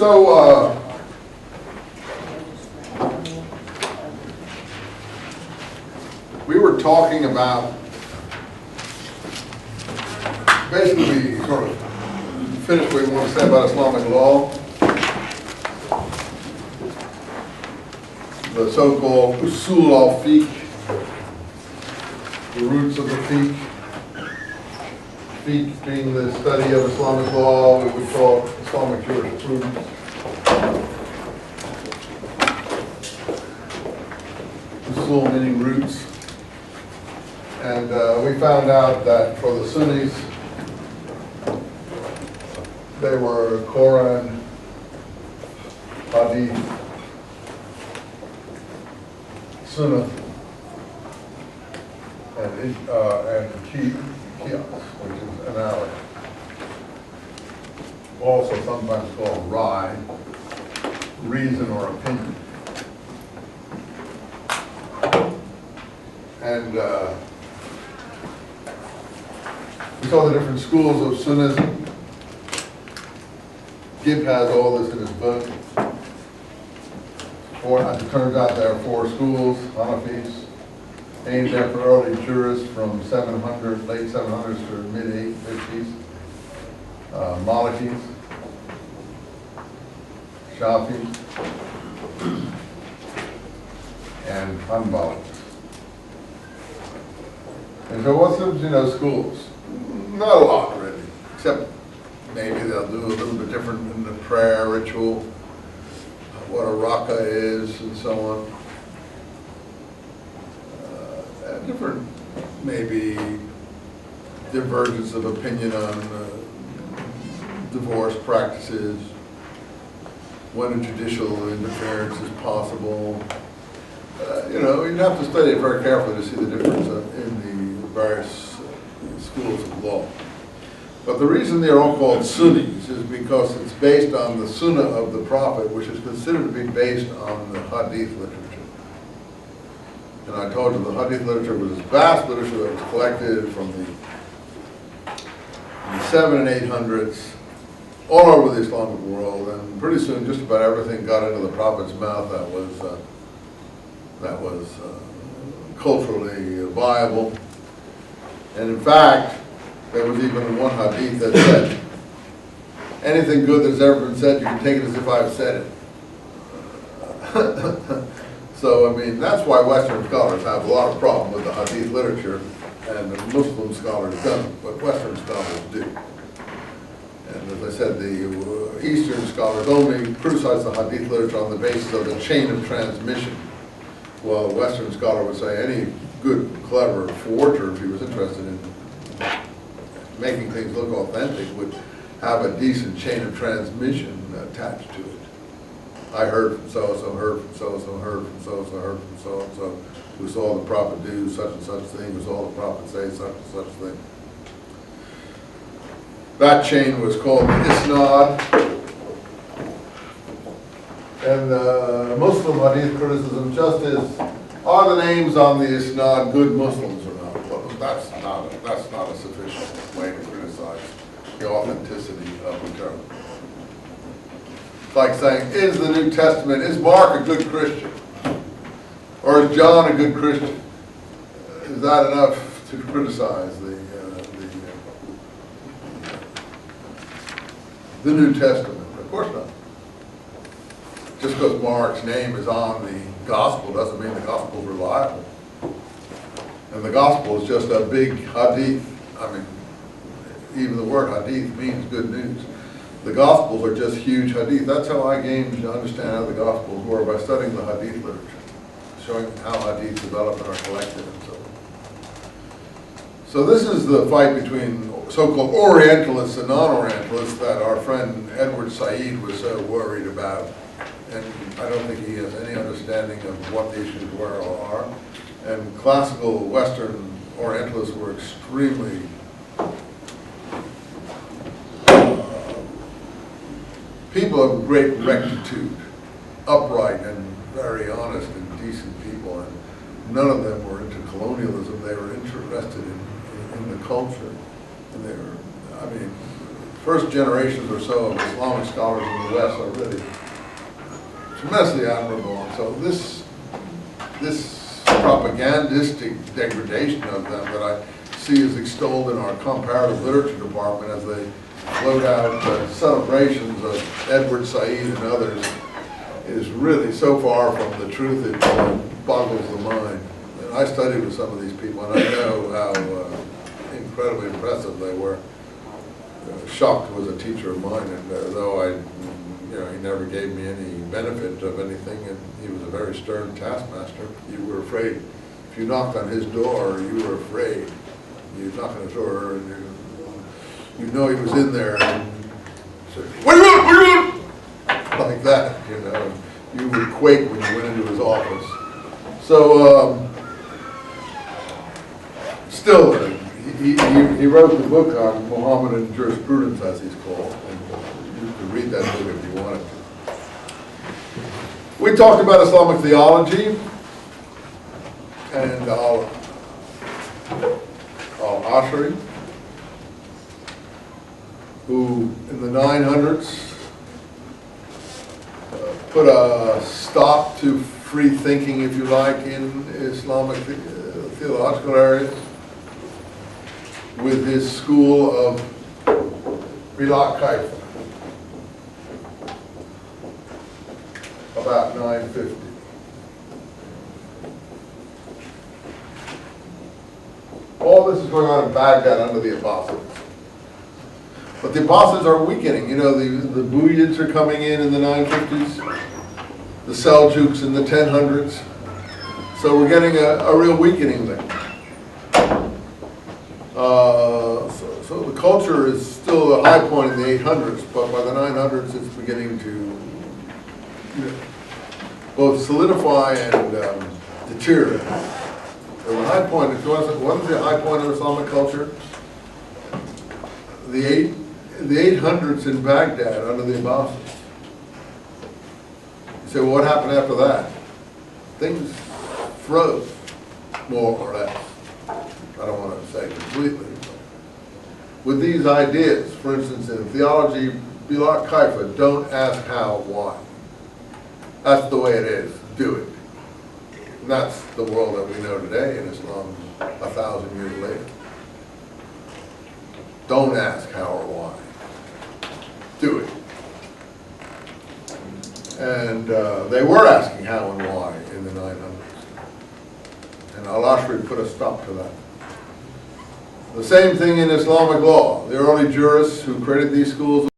So, we were talking about, basically, we sort of finished what we want to say about Islamic law. The so-called usul al-fiqh, the roots of the fiqh. Fiqh being the study of Islamic law, we would call Islamic jurisprudence. Usul meaning roots. And we found out that for the Sunnis, they were Quran, Hadith, Sunnah, and Qiyas, which is an alley. Also sometimes called Rai, reason or opinion. And we saw the different schools of Sunnism. Gibb has all this in his book. As it turns out, there are 4 schools: Hanafis, aimed after early jurists from late 700s to mid 850s. Malikis, Shafis, and Hanbalis. And so what's the schools? Not a lot, really, except maybe they'll do a little bit different in the prayer ritual, what a raka is, and so on. Different, maybe, divergence of opinion on divorce practices, when a judicial interference is possible. You'd have to study it very carefully to see the difference in the various schools of law. But the reason they're all called Sunnis is because it's based on the Sunnah of the Prophet, which is considered to be based on the Hadith literature. And I told you the Hadith literature was this vast literature that was collected from the 700s and 800s all over the Islamic world, and pretty soon just about everything got into the Prophet's mouth that was culturally viable. And in fact, there was even one hadith that said, anything good that's ever been said, you can take it as if I've said it. So, I mean, that's why Western scholars have a lot of problem with the hadith literature, and the Muslim scholars don't, but Western scholars do. And as I said, the Eastern scholars only criticize the hadith literature on the basis of the chain of transmission, while a Western scholar would say any good, clever forger, if he was interested in making things look authentic, would have a decent chain of transmission attached to it. I heard from so-and-so, heard from so-and-so, heard from so-and-so, heard from so-and-so, who saw the Prophet do such and such thing, who saw the Prophet say such and such thing. That chain was called the Isnad. And Muslim hadith criticism just is, are the names on the Isnad good Muslims or not? Well, that's not a sufficient way to criticize the authenticity of the term. It's like saying, is the New Testament, is Mark a good Christian? Or is John a good Christian? Is that enough to criticize the New Testament? Of course not. Just because Mark's name is on the gospel doesn't mean the gospel is reliable. And the gospel is just a big hadith. I mean, even the word hadith means good news. The Gospels are just huge hadith. That's how I came to understand how the Gospels were, by studying the hadith literature, showing how hadith develop and are collected and so on. So this is the fight between so-called Orientalists and non-Orientalists that our friend Edward Said was so worried about. And I don't think he has any understanding of what the issues were or are. And classical Western Orientalists were extremely people of great rectitude, upright and very honest and decent people, and none of them were into colonialism. They were interested in the culture, and they were, I mean, first generations or so of Islamic scholars in the West are really tremendously admirable. And so this propagandistic degradation of them that I see is extolled in our comparative literature department as they float out celebrations of Edward Said and others is really so far from the truth it boggles the mind. And I studied with some of these people, and I know how incredibly impressive they were. Shocked was a teacher of mine, and though he never gave me any benefit of anything, and he was a very stern taskmaster. You were afraid. If you knocked on his door, you were afraid. You knock on his door, and you know he was in there, and said, "What do you want? What do you want?" Like that, you know. You would quake when you went into his office. So, still, he wrote the book on Mohammedan jurisprudence, as he's called, and you can read that book if you wanted to. We talked about Islamic theology, and al-Ashari, who in the 900s put a stop to free thinking, if you like, in Islamic theological areas with his school of Bila Kaifa, about 950. All this is going on in Baghdad under the Abbasids. But the Abbasids are weakening. You know, the Buyids are coming in the 950s, the Seljuks in the 1000s. So we're getting a real weakening there. So the culture is still a high point in the 800s, but by the 900s it's beginning to both solidify and deteriorate. So the high point, what is the high point of Islamic culture? The 800s in Baghdad under the Abbasids. You say, well, what happened after that? Things froze, more or less. I don't want to say completely. With these ideas, for instance, in theology, Bila Kaifa, don't ask how, why. That's the way it is. Do it. And that's the world that we know today in Islam 1,000 years later. Don't ask how or why. Do it. And they were asking how and why in the 900s. And al-Ashari put a stop to that. The same thing in Islamic law. The early jurists who created these schools